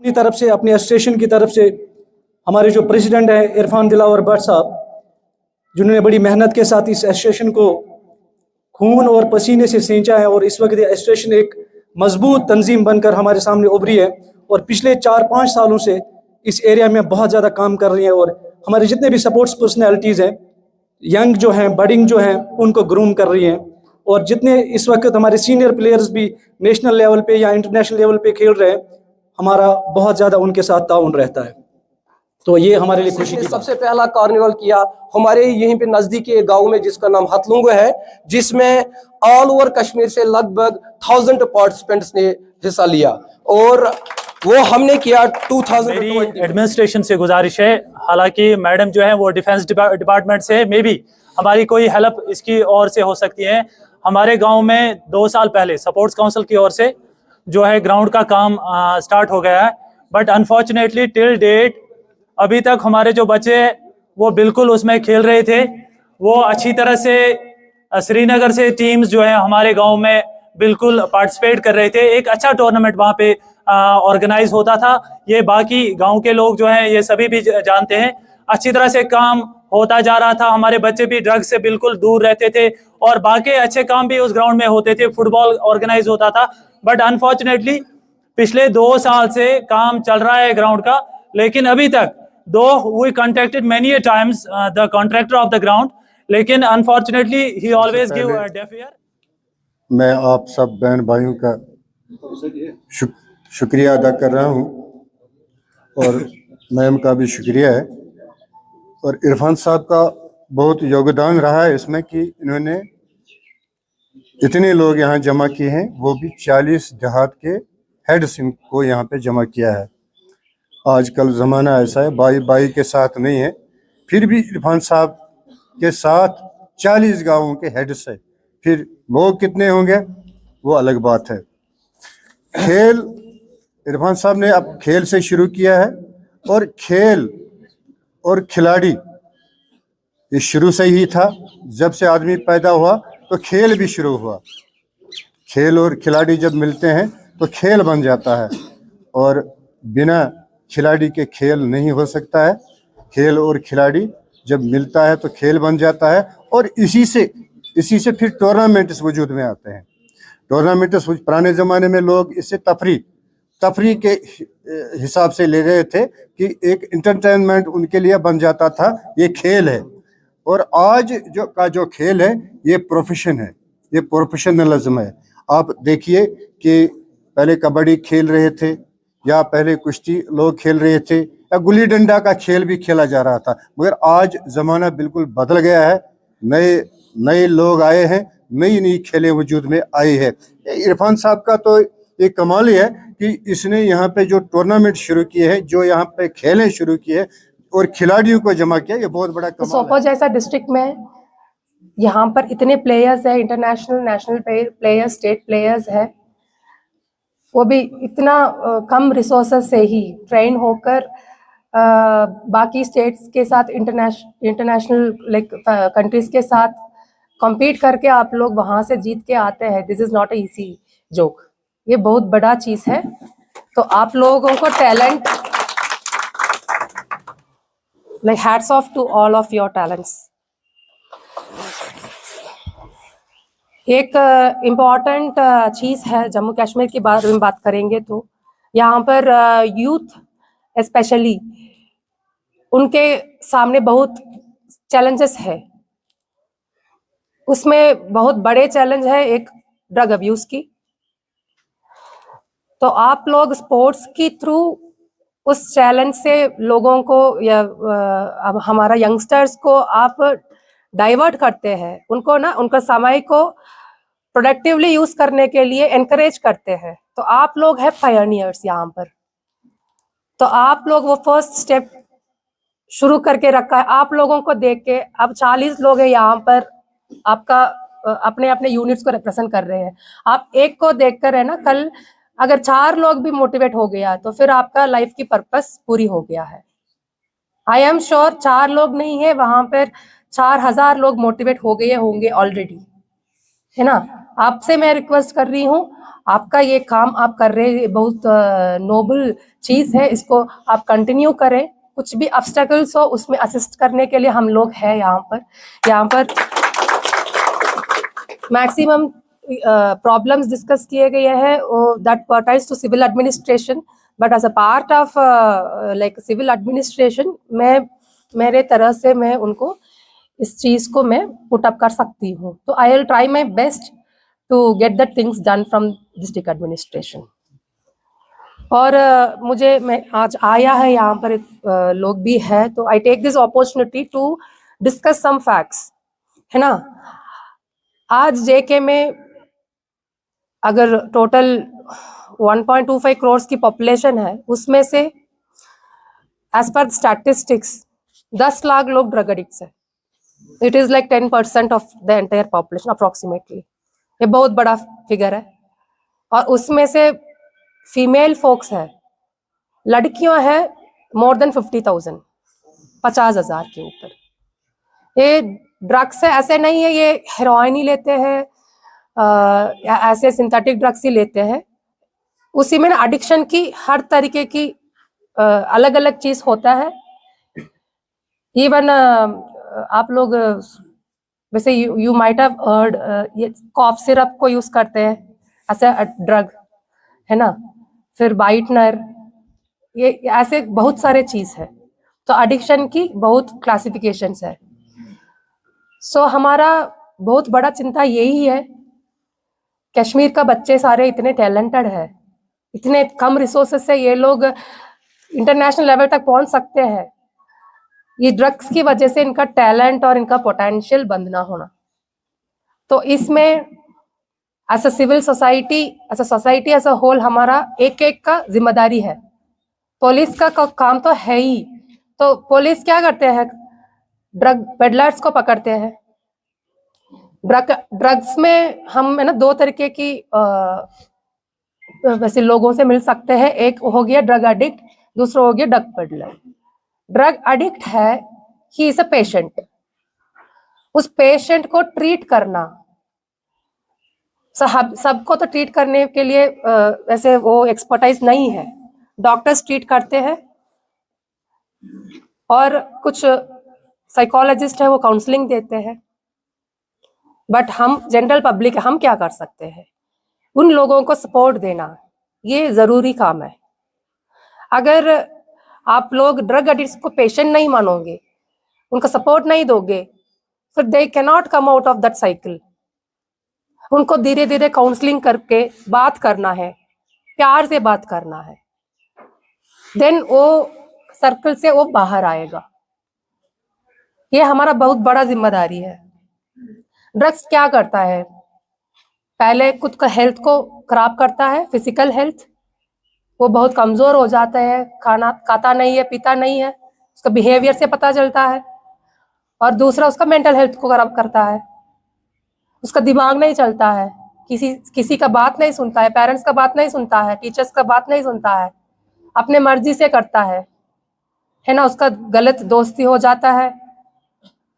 अपनी तरफ से, अपनी एसोसिएशन की तरफ से हमारे जो प्रेसिडेंट हैं इरफान दिलावर भट्ट साहब, जिन्होंने बड़ी मेहनत के साथ इस एसोसिएशन को खून और पसीने से सींचा है और इस वक्त ये एसोसिएशन एक मजबूत तंजीम बनकर हमारे सामने उभरी है और पिछले 4-5 सालों से इस एरिया में बहुत ज़्यादा काम कर रही है और हमारे जितने भी सपोर्ट्स पर्सनैलिटीज़ हैं, यंग जो हैं, बडिंग जो हैं, उनको ग्रूम कर रही हैं और जितने इस वक्त हमारे सीनियर प्लेयर्स भी नेशनल लेवल पे या इंटरनेशनल लेवल पे खेल रहे हैं, हमारा बहुत ज़्यादा उनके साथ ताउन रहता है। तो ये हमारे लिए खुशी की सबसे पहला कार्निवल किया हमारे यहीं पे नजदीक एक गांव में जिसका नाम हथलुंग है, जिसमें ऑल ओवर कश्मीर से लगभग 1000 पार्टिसिपेंट्स ने हिस्सा लिया और वो हमने किया 2020। एडमिनिस्ट्रेशन से गुजारिश है, हालांकि मैडम जो है वो डिफेंस डिपार्टमेंट से, मे बी हमारी कोई हेल्प इसकी ओर से हो सकती है। हमारे गांव में 2 साल पहले स्पोर्ट्स काउंसिल की ओर से जो है ग्राउंड का काम स्टार्ट हो गया है, बट अनफॉर्चुनेटली टिल डेट अभी तक हमारे जो बच्चे वो बिल्कुल उसमें खेल रहे थे। वो अच्छी तरह से श्रीनगर से टीम्स जो है हमारे गांव में बिल्कुल पार्टिसिपेट कर रहे थे। एक अच्छा टूर्नामेंट वहाँ पे ऑर्गेनाइज होता था। ये बाकी गांव के लोग जो हैं ये सभी भी जानते हैं। अच्छी तरह से काम होता जा रहा था। हमारे बच्चे भी ड्रग्स से बिल्कुल दूर रहते थे और बाकी अच्छे काम भी उस ग्राउंड में होते थे। फुटबॉल ऑर्गेनाइज होता था, बट अनफॉर्चुनेटली पिछले 2 साल से काम चल रहा है ग्राउंड का, लेकिन अभी तक we contacted many a times the contractor of the ground, लेकिन unfortunately he always give a deaf ear। मैं आप सब बहन भाइयों का शुक्रिया अदा कर रहा हूं और मैम का भी शुक्रिया है और इरफान साहब का बहुत योगदान रहा है इसमें कि इन्होंने इतने लोग यहाँ जमा किए हैं, वो भी 40 देहात के हेड्स इनको यहाँ पे जमा किया है। आजकल ज़माना ऐसा है, भाई भाई के साथ नहीं है, फिर भी इरफान साहब के साथ 40 गांवों के हेड्स है। फिर लोग कितने होंगे वो अलग बात है। खेल इरफान साहब ने अब खेल से शुरू किया है और खेल और खिलाड़ी ये शुरू से ही था। जब से आदमी पैदा हुआ तो खेल भी शुरू हुआ। खेल और खिलाड़ी जब मिलते हैं तो खेल बन जाता है और बिना खिलाड़ी के खेल नहीं हो सकता है। खेल और खिलाड़ी जब मिलता है तो खेल बन जाता है और इसी से फिर टूर्नामेंट्स वजूद में आते हैं। टूर्नामेंट्स पुराने ज़माने में लोग इससे तफरी के हिसाब से ले रहे थे कि एक इंटरटेनमेंट उनके लिए बन जाता था। ये खेल है और आज जो खेल है ये प्रोफेशन है, ये प्रोफेशनलिज्म है। आप देखिए कि पहले कबड्डी खेल रहे थे या पहले कुश्ती लोग खेल रहे थे या गुल्ली डंडा का खेल भी खेला जा रहा था, मगर आज ज़माना बिल्कुल बदल गया है। नए लोग आए हैं, नई खेलें वजूद में आई है। इरफान साहब का तो एक कमाल ही है कि इसने यहाँ पे जो टूर्नामेंट शुरू किए हैं, जो यहाँ पे खेलें शुरू किए और खिलाड़ियों को जमा किया, ये बहुत बड़ा कमाल है। सोपोर जैसा डिस्ट्रिक्ट में यहाँ पर इतने प्लेयर्स हैं, international national players, state players हैं, वो भी इतना कम रिसोर्सेस से ही ट्रेन होकर बाकी स्टेट्स के साथ इंटरनेशनल लाइक कंट्रीज के साथ compete करके आप लोग वहाँ से जीत के आते हैं। This is not a easy joke, ये बहुत बड़ा चीज़ है। तो आप लोगों को talent, like hats off to all of your talents. एक इम्पॉर्टेंट चीज़ है जम्मू कश्मीर के बारे में बात करेंगे तो यहाँ पर यूथ स्पेशली उनके सामने बहुत चैलेंजेस है। उसमें बहुत बड़े चैलेंज है एक ड्रग अब्यूज़ की। तो आप लोग स्पोर्ट्स की थ्रू उस चैलेंज से लोगों को या अब हमारा यंगस्टर्स को आप डाइवर्ट करते हैं, उनको ना उनका समय को प्रोडक्टिवली यूज करने के लिए एनकरेज करते हैं। तो आप लोग हैं पायनियर्स यहाँ पर। तो आप लोग वो फर्स्ट स्टेप शुरू करके रखा है। आप लोगों को देख के अब 40 लोग हैं यहाँ पर, आपका अपने अपने यूनिट्स को रिप्रेजेंट कर रहे हैं। आप एक को देखकर है ना, कल अगर 4 लोग भी मोटिवेट हो गया तो फिर आपका लाइफ की पर्पस पूरी हो गया है। आई एम श्योर 4 लोग नहीं है वहां पर, 4000 लोग मोटिवेट हो गए होंगे ऑलरेडी, है ना। आपसे मैं रिक्वेस्ट कर रही हूँ, आपका ये काम आप कर रहे हैं बहुत नोबल चीज़ है, इसको आप कंटिन्यू करें। कुछ भी ऑब्स्टेकल्स हो उसमें असिस्ट करने के लिए हम लोग हैं यहाँ पर मैक्सिमम प्रॉब्लम्स डिस्कस किए गए हैं that pertains to civil administration, but as a part of like civil administration मैं मेरे तरह से मैं उनको इस चीज़ को मैं पुट अप कर सकती हूँ। तो I will try my best to get the things done from district administration. और मैं आज आया है यहाँ पर लोग भी है, तो I take this opportunity to discuss some facts, है ना। आज जेके में अगर टोटल 1.25 करोड़ की पॉपुलेशन है, उसमें से एज पर स्टैटिस्टिक्स 10 लाख लोग ड्रग एडिक्ट्स है। It is like 10% of the entire population approximately. ये बहुत बड़ा फिगर है। और उसमें से फीमेल फोक्स है, लड़कियां हैं मोर देन 50,000, 50,000 के ऊपर। ये ड्रग्स है, ऐसे नहीं है ये हेरोइन ही लेते हैं या ऐसे सिंथेटिक ड्रग्स ही लेते हैं। उसी में ना एडिक्शन की हर तरीके की अलग अलग चीज होता है। इवन आप लोग वैसे यू माइट हैव हर्ड ये कॉफ सिरप को यूज करते हैं ऐसे ड्रग, है ना। फिर वाइटनर, ये ऐसे बहुत सारे चीज है। तो एडिक्शन की बहुत क्लासिफिकेशंस है। सो हमारा बहुत बड़ा चिंता यही है, कश्मीर का बच्चे सारे इतने टैलेंटेड है, इतने कम रिसोर्सेस से ये लोग इंटरनेशनल लेवल तक पहुंच सकते हैं। ये ड्रग्स की वजह से इनका टैलेंट और इनका पोटेंशियल बंद ना होना। तो इसमें as a civil society, as a whole हमारा एक एक का जिम्मेदारी है। पुलिस का काम तो है ही, तो पुलिस क्या करते हैं, ड्रग पेडलर्स को पकड़ते हैं। ड्रग्स में हम है ना दो तरीके की वैसे लोगों से मिल सकते हैं। एक हो गया ड्रग एडिक्ट, दूसरा हो गया ड्रग पेडलर। ड्रग एडिक्ट है, ही इज अ पेशेंट। उस पेशेंट को ट्रीट करना, सबको तो ट्रीट करने के लिए वैसे वो एक्सपर्टाइज नहीं है। डॉक्टर्स ट्रीट करते हैं और कुछ साइकोलॉजिस्ट है वो काउंसलिंग देते हैं। बट हम जनरल पब्लिक हम क्या कर सकते हैं, उन लोगों को सपोर्ट देना ये जरूरी काम है। अगर आप लोग ड्रग एडिक्ट्स को पेशेंट नहीं मानोगे, उनका सपोर्ट नहीं दोगे, फिर they can not come out of that cycle. उनको धीरे धीरे काउंसलिंग करके बात करना है, प्यार से बात करना है, देन वो सर्कल से वो बाहर आएगा। ये हमारा बहुत बड़ा जिम्मेदारी है। ड्रग्स क्या करता है, पहले खुद का हेल्थ को खराब करता है, फिजिकल हेल्थ। वो बहुत कमजोर हो जाता है, खाना खाता नहीं है, पीता नहीं है, उसका बिहेवियर से पता चलता है। और दूसरा उसका मेंटल हेल्थ को खराब करता है, उसका दिमाग नहीं चलता है, किसी का बात नहीं सुनता है, पेरेंट्स का बात नहीं सुनता है, टीचर्स का बात नहीं सुनता है, अपने मर्जी से करता है ना। उसका गलत दोस्ती हो जाता है।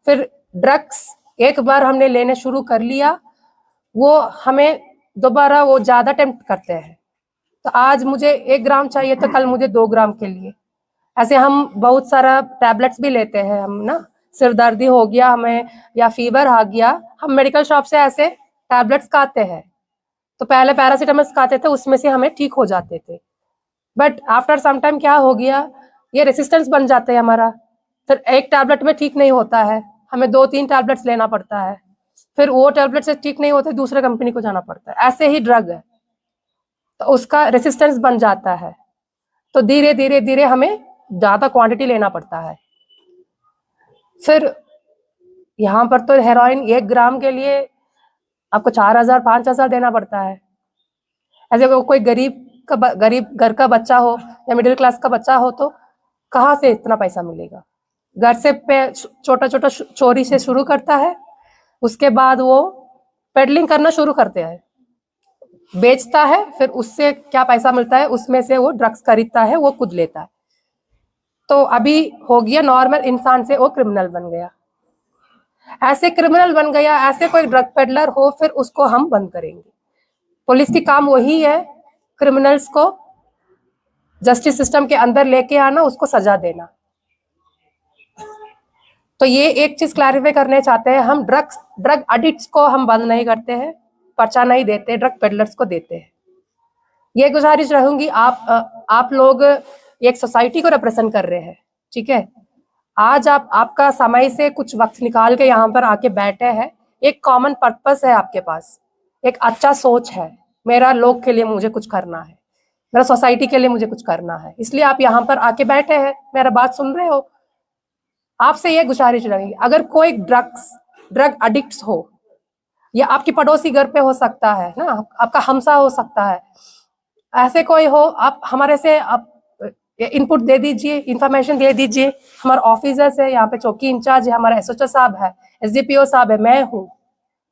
फिर ड्रग्स एक बार हमने लेने शुरू कर लिया, वो हमें दोबारा वो ज्यादा टेम्प्ट करते हैं। तो आज मुझे 1 ग्राम चाहिए तो कल मुझे 2 ग्राम के लिए, ऐसे हम बहुत सारा टैबलेट्स भी लेते हैं हम ना। सिर दर्दी हो गया हमें या फीवर आ गया, हम मेडिकल शॉप से ऐसे टैबलेट्स खाते हैं। तो पहले पैरासीटामोल खाते थे, उसमें से हमें ठीक हो जाते थे। बट आफ्टर सम टाइम क्या हो गया, ये रेसिस्टेंस बन जाते हैं हमारा। फिर एक टैबलेट में ठीक नहीं होता है, हमें 2-3 टैबलेट्स लेना पड़ता है। फिर वो टैबलेट से ठीक नहीं होते, दूसरे कंपनी को जाना पड़ता है। ऐसे ही ड्रग है, तो उसका रेसिस्टेंस बन जाता है। तो धीरे धीरे धीरे हमें ज्यादा क्वांटिटी लेना पड़ता है। फिर यहाँ पर तो हेरोइन 1 ग्राम के लिए आपको 4,000-5,000 देना पड़ता है। ऐसे कोई गरीब घर का बच्चा हो या मिडिल क्लास का बच्चा हो तो कहाँ से इतना पैसा मिलेगा। घर से छोटा छोटा चोरी से शुरू करता है, उसके बाद वो पेडलिंग करना शुरू करते हैं, बेचता है, फिर उससे क्या पैसा मिलता है उसमें से वो ड्रग्स खरीदता है, वो खुद लेता है। तो अभी हो गया नॉर्मल इंसान से वो क्रिमिनल बन गया। ऐसे क्रिमिनल बन गया, ऐसे कोई ड्रग पेडलर हो, फिर उसको हम बंद करेंगे। पुलिस की काम वही है, क्रिमिनल्स को जस्टिस सिस्टम के अंदर लेके आना, उसको सजा देना। तो ये एक चीज क्लैरिफाई करने चाहते हैं, हम ड्रग एडिक्ट्स को हम बंद नहीं करते हैं, पर्चा नहीं देते, ड्रग पेडलर्स को देते हैं। ये गुजारिश रहूंगी, आप लोग एक सोसाइटी को रिप्रेजेंट कर रहे हैं, ठीक है। आज आपका समय से कुछ वक्त निकाल के यहाँ पर आके बैठे हैं, एक कॉमन पर्पस है आपके पास, एक अच्छा सोच है, मेरा लोग के लिए मुझे कुछ करना है, मेरा सोसाइटी के लिए मुझे कुछ करना है, इसलिए आप यहाँ पर आके बैठे हैं, मेरा बात सुन रहे हो। आपसे ये गुजारिश रहेगी, अगर कोई ड्रग एडिक्ट्स हो, या आपकी पड़ोसी घर पे हो सकता है ना, आपका हमसा हो सकता है, ऐसे कोई हो, आप हमारे से आप इनपुट दे दीजिए, इंफॉर्मेशन दे दीजिए। हमारा ऑफिसर्स है यहाँ पे, चौकी इंचार्ज है, हमारा एसएचओ साहब है, एसडीपीओ साहब है, मैं हूँ,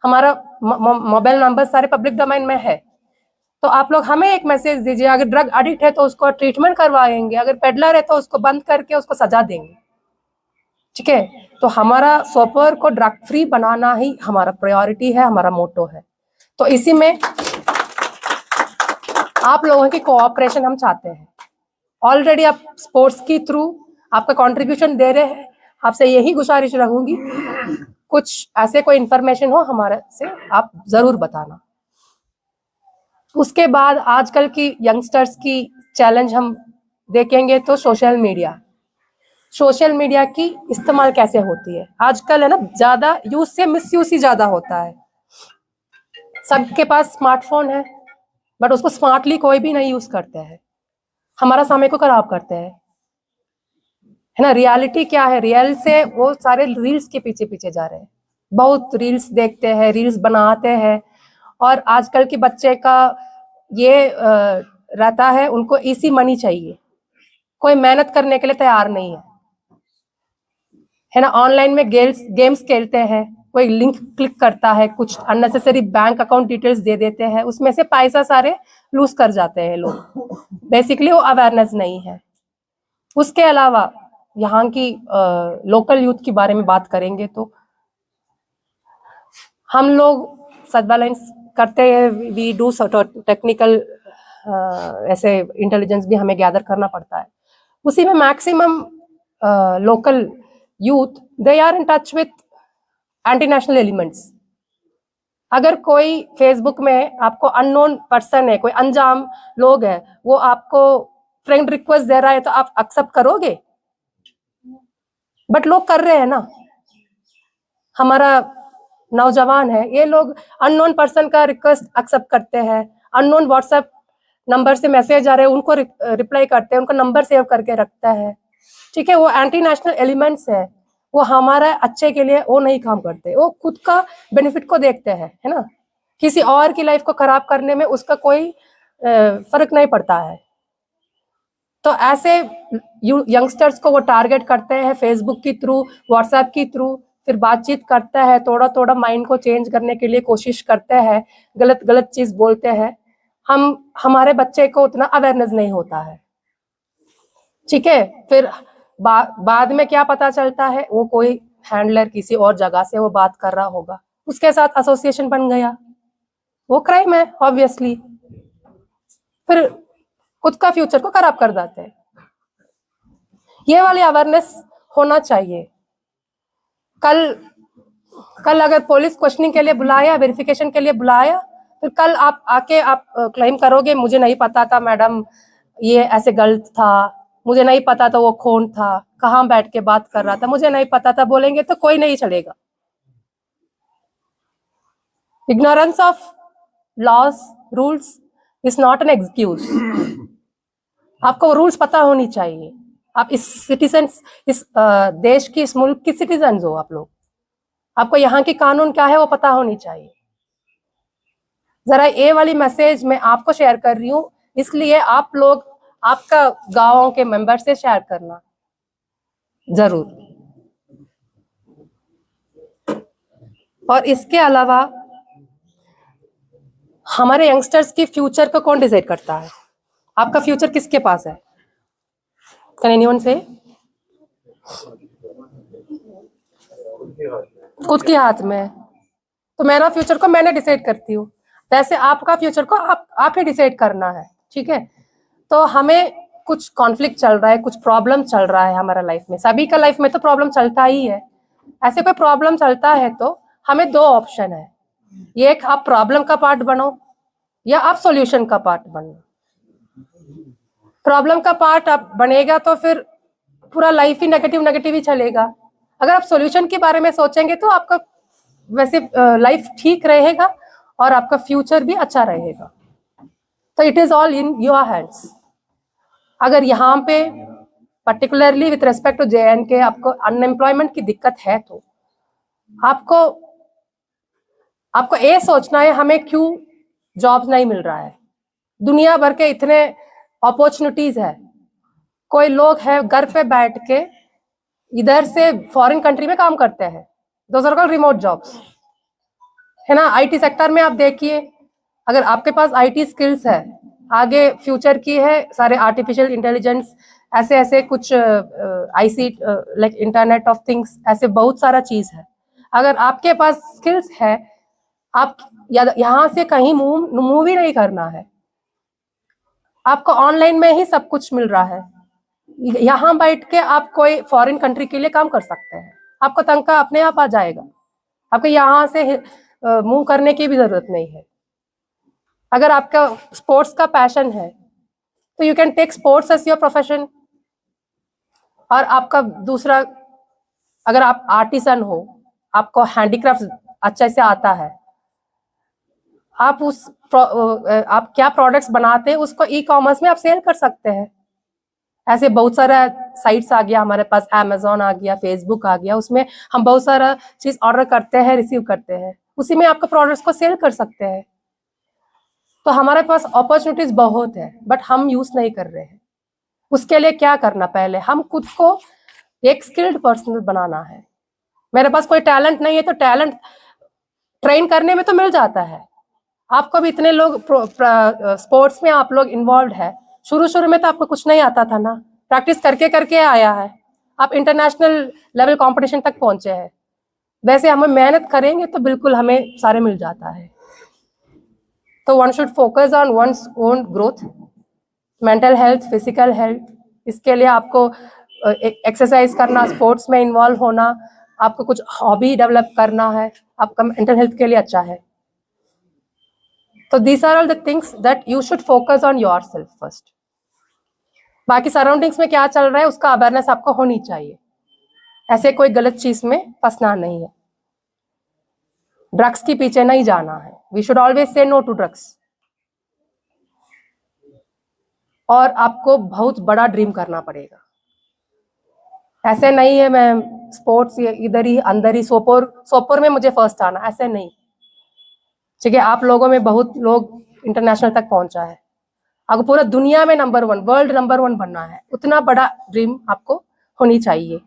हमारा मोबाइल नंबर सारे पब्लिक डोमेन में है। तो आप लोग हमें एक मैसेज दीजिए, अगर ड्रग एडिक्ट है तो उसको ट्रीटमेंट करवाएंगे, अगर पेडलर है तो उसको बंद करके उसको सजा देंगे, ठीक है। तो हमारा सोपोर को ड्रग फ्री बनाना ही हमारा प्रायोरिटी है, हमारा मोटो है। तो इसी में आप लोगों की कोऑपरेशन हम चाहते हैं। ऑलरेडी आप स्पोर्ट्स के थ्रू आपका कंट्रीब्यूशन दे रहे हैं, आपसे यही गुजारिश रहूंगी, कुछ ऐसे कोई इंफॉर्मेशन हो हमारे से आप जरूर बताना। उसके बाद आजकल की यंगस्टर्स की चैलेंज हम देखेंगे तो सोशल मीडिया की इस्तेमाल कैसे होती है आजकल, है ना, ज्यादा यूज से मिसयूज ही ज्यादा होता है। सबके पास स्मार्टफोन है, बट उसको स्मार्टली कोई भी नहीं यूज करते हैं, हमारा समय को खराब करते हैं, है ना। रियलिटी क्या है, रियल से वो सारे रील्स के पीछे पीछे जा रहे हैं, बहुत रील्स देखते हैं, रील्स बनाते हैं, और आजकल के बच्चे का ये रहता है, उनको इजी मनी चाहिए, कोई मेहनत करने के लिए तैयार नहीं है ना। ऑनलाइन में गेम्स खेलते हैं, कोई लिंक क्लिक करता है, कुछ अननेसेसरी बैंक अकाउंट डिटेल्स दे देते हैं, उसमें से पैसा सारे लूज कर जाते हैं लोग। बेसिकली वो अवेयरनेस नहीं है। उसके अलावा यहाँ की लोकल यूथ के बारे में बात करेंगे तो हम लोग सर्वेलेंस करते हैं, वी डू टेक्निकल ऐसे इंटेलिजेंस भी हमें गैदर करना पड़ता है। उसी में maximum local youth they are in touch with anti national elements. अगर कोई फेसबुक में आपको अननोन पर्सन है, कोई अनजान लोग है, वो आपको फ्रेंड रिक्वेस्ट दे रहा है तो आप एक्सेप्ट करोगे? बट लोग कर रहे हैं ना, हमारा नौजवान है, ये लोग अननोन पर्सन का रिक्वेस्ट एक्सेप्ट करते हैं, अननोन व्हाट्सएप नंबर से मैसेज आ रहे हैं उनको रिप्लाई करते हैं, उनका नंबर सेव करके रखता है, ठीक है। वो एंटी नेशनल एलिमेंट्स है, वो हमारा अच्छे के लिए वो नहीं काम करते, वो खुद का बेनिफिट को देखते हैं, है ना। किसी और की लाइफ को खराब करने में उसका कोई फर्क नहीं पड़ता है। तो ऐसे यंगस्टर्स को वो टारगेट करते हैं फेसबुक के थ्रू, व्हाट्सएप के थ्रू, फिर बातचीत करता है, थोड़ा थोड़ा माइंड को चेंज करने के लिए कोशिश करते हैं, गलत चीज बोलते हैं। हमारे बच्चे को उतना अवेयरनेस नहीं होता है, ठीक है। फिर बाद में क्या पता चलता है, वो कोई हैंडलर किसी और जगह से वो बात कर रहा होगा, उसके साथ एसोसिएशन बन गया, वो क्राइम है ऑब्वियसली, फिर खुद का फ्यूचर को खराब कर देते हैं। ये वाली अवेयरनेस होना चाहिए। कल अगर पुलिस क्वेश्चनिंग के लिए बुलाया, वेरिफिकेशन के लिए बुलाया, फिर कल आप आके आप क्लेम करोगे मुझे नहीं पता था मैडम, ये ऐसे गलत था, मुझे नहीं पता था वो खून था, कहाँ बैठ के बात कर रहा था, मुझे नहीं पता था, बोलेंगे तो कोई नहीं चलेगा। Ignorance of laws rules is not an excuse. आपको रूल्स पता होनी चाहिए, आप इस सिटीजन्स, इस देश की, इस मुल्क की सिटीजन्स हो आप लोग, आपको यहाँ की कानून क्या है वो पता होनी चाहिए। जरा ये वाली मैसेज मैं आपको शेयर कर रही हूँ, इसलिए आप लोग आपका गांवों के मेंबर से शेयर करना जरूर। और इसके अलावा हमारे यंगस्टर्स की फ्यूचर को कौन डिसाइड करता है? आपका फ्यूचर किसके पास है? कैन एनीवन से? खुद के हाथ में। तो मेरा फ्यूचर को मैंने डिसाइड करती हूँ। वैसे आपका फ्यूचर को आप ही डिसाइड करना है, ठीक है। तो हमें कुछ कॉन्फ्लिक्ट चल रहा है, कुछ प्रॉब्लम चल रहा है हमारा लाइफ में, सभी का लाइफ में तो प्रॉब्लम चलता ही है। ऐसे कोई प्रॉब्लम चलता है तो हमें दो ऑप्शन है, ये एक आप प्रॉब्लम का पार्ट बनो या आप सॉल्यूशन का पार्ट बनो। प्रॉब्लम का पार्ट आप बनेगा तो फिर पूरा लाइफ ही नेगेटिव ही चलेगा। अगर आप सॉल्यूशन के बारे में सोचेंगे तो आपका वैसे लाइफ ठीक रहेगा और आपका फ्यूचर भी अच्छा रहेगा। तो it is all in your hands. अगर यहाँ पे particularly with respect to JNK आपको अनएम्प्लॉयमेंट की दिक्कत है तो आपको ये सोचना है हमें क्यों जॉब्स नहीं मिल रहा है। दुनिया भर के इतने अपॉर्चुनिटीज है, कोई लोग है घर पे बैठ के इधर से फॉरेन कंट्री में काम करते हैं, those are called remote jobs, है ना। IT सेक्टर में आप देखिए, अगर आपके पास IT स्किल्स है, आगे फ्यूचर की है, सारे आर्टिफिशियल इंटेलिजेंस ऐसे कुछ IC like internet of things, ऐसे बहुत सारा चीज है। अगर आपके पास स्किल्स है, आप यहाँ से कहीं मूव ही नहीं करना है, आपको ऑनलाइन में ही सब कुछ मिल रहा है। यहाँ बैठ के आप कोई फॉरेन कंट्री के लिए काम कर सकते हैं, आपको तनख्वाह अपने आप आ जाएगा, आपको यहाँ से मूव करने की भी जरूरत नहीं है। अगर आपका स्पोर्ट्स का पैशन है तो you can take sports as your profession. और आपका दूसरा, अगर आप आर्टिसन हो, आपको हैंडीक्राफ्ट अच्छे से आता है, आप आप क्या प्रोडक्ट्स बनाते हैं उसको ई-कॉमर्स में आप सेल कर सकते हैं। ऐसे बहुत सारा साइट्स आ गया हमारे पास, Amazon आ गया, Facebook आ गया, उसमें हम बहुत सारा चीज ऑर्डर करते हैं, रिसीव करते हैं, उसी में आपका प्रोडक्ट्स को सेल कर सकते हैं। तो हमारे पास अपॉर्चुनिटीज बहुत है, बट हम यूज नहीं कर रहे हैं। उसके लिए क्या करना, पहले हम खुद को एक स्किल्ड पर्सन बनाना है। मेरे पास कोई टैलेंट नहीं है तो टैलेंट ट्रेन करने में तो मिल जाता है। आपको भी इतने लोग स्पोर्ट्स में आप लोग इन्वॉल्व है, शुरू में तो आपको कुछ नहीं आता था ना, प्रैक्टिस करके करके आया है, आप इंटरनेशनल लेवल कंपटीशन तक पहुंचे हैं। वैसे हम मेहनत करेंगे तो बिल्कुल हमें सारे मिल जाता है। तो one should focus on one's own growth, mental health, physical health. इसके लिए आपको एक्सरसाइज करना, स्पोर्ट्स में इन्वॉल्व होना, आपको कुछ हॉबी डेवलप करना है, आपका मेंटल हेल्थ के लिए अच्छा है। तो these are all the things that you should focus on yourself first. बाकी सराउंडिंग्स में क्या चल रहा है उसका अवेयरनेस आपको होनी चाहिए, ऐसे कोई गलत चीज में फंसना नहीं है, ड्रग्स के पीछे नहीं जाना है। We should always say no to drugs. और आपको बहुत बड़ा ड्रीम करना पड़ेगा। ऐसे नहीं है मैं स्पोर्ट्स इधर ही अंदर ही सोपोर में मुझे फर्स्ट आना, ऐसे नहीं, ठीक है। आप लोगों में बहुत लोग इंटरनेशनल तक पहुंचा है, आपको पूरा दुनिया में नंबर 1, वर्ल्ड नंबर 1 बनना है, उतना बड़ा ड्रीम आपको होनी चाहिए।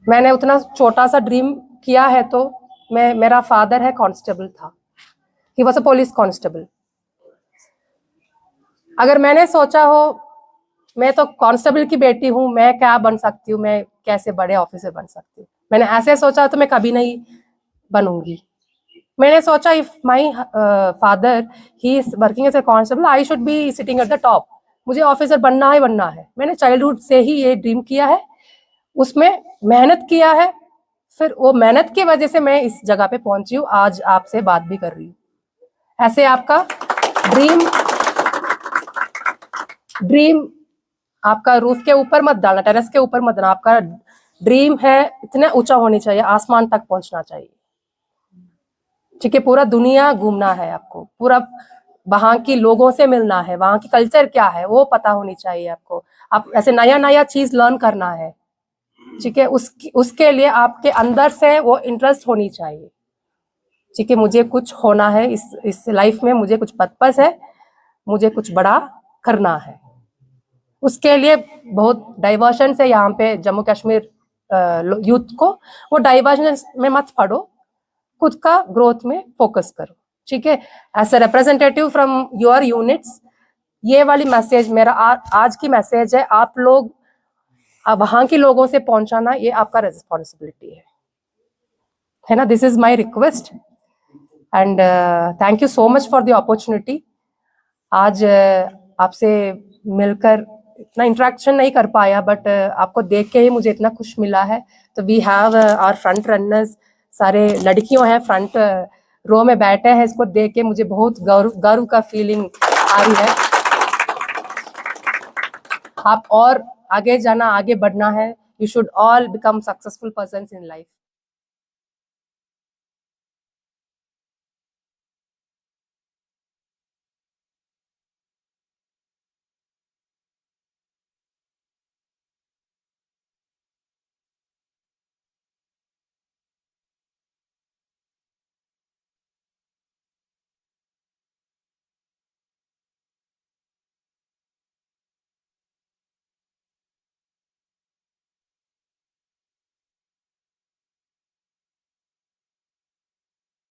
मैंने उतना छोटा सा ड्रीम किया है तो मेरा फादर है कांस्टेबल था, he was a police constable. अगर मैंने सोचा हो मैं तो कांस्टेबल की बेटी हूँ, मैं क्या बन सकती हूँ, मैं कैसे बड़े ऑफिसर बन सकती हूँ, मैंने ऐसे सोचा तो मैं कभी नहीं बनूंगी। मैंने सोचा if my father he is working as a constable, I should be sitting at the top, मुझे ऑफिसर बनना ही बनना है। मैंने चाइल्डहुड से ही ये ड्रीम किया है, उसमें मेहनत किया है, फिर वो मेहनत की वजह से मैं इस जगह पे पहुंची हूँ, आज आपसे बात भी कर रही हूँ। ऐसे आपका ड्रीम आपका रूफ के ऊपर मत डालना, टेरेस के ऊपर मत डालना। आपका ड्रीम है इतना ऊंचा होनी चाहिए, आसमान तक पहुंचना चाहिए, ठीक है। पूरा दुनिया घूमना है आपको, पूरा वहां की लोगों से मिलना है, वहां की कल्चर क्या है वो पता होनी चाहिए आपको। आप ऐसे नया चीज लर्न करना है, ठीक है। उसके लिए आपके अंदर से वो इंटरेस्ट होनी चाहिए, ठीक है। मुझे कुछ होना है इस लाइफ में, मुझे कुछ पर्पस है, मुझे कुछ बड़ा करना है। उसके लिए बहुत डाइवर्शन से यहाँ पे जम्मू कश्मीर यूथ को, वो डाइवर्शन में मत पड़ो, खुद का ग्रोथ में फोकस करो, ठीक है। As a representative from your units, ये वाली मैसेज मेरा आज की मैसेज है। आप लोग वहां के लोगों से पहुंचाना ये आपका रिस्पॉन्सिबिलिटी है ना। This is my request and thank you so much for the opportunity. आज आपसे मिलकर इतना इंटरेक्शन नहीं कर पाया, बट आपको देख के ही मुझे इतना खुश मिला है। तो we have our front runners, सारे लड़कियों हैं फ्रंट रो में बैठे हैं, इसको देख के मुझे बहुत गर्व का फीलिंग आ रही है। आप और आगे जाना, आगे बढ़ना है। You should all become successful persons in life.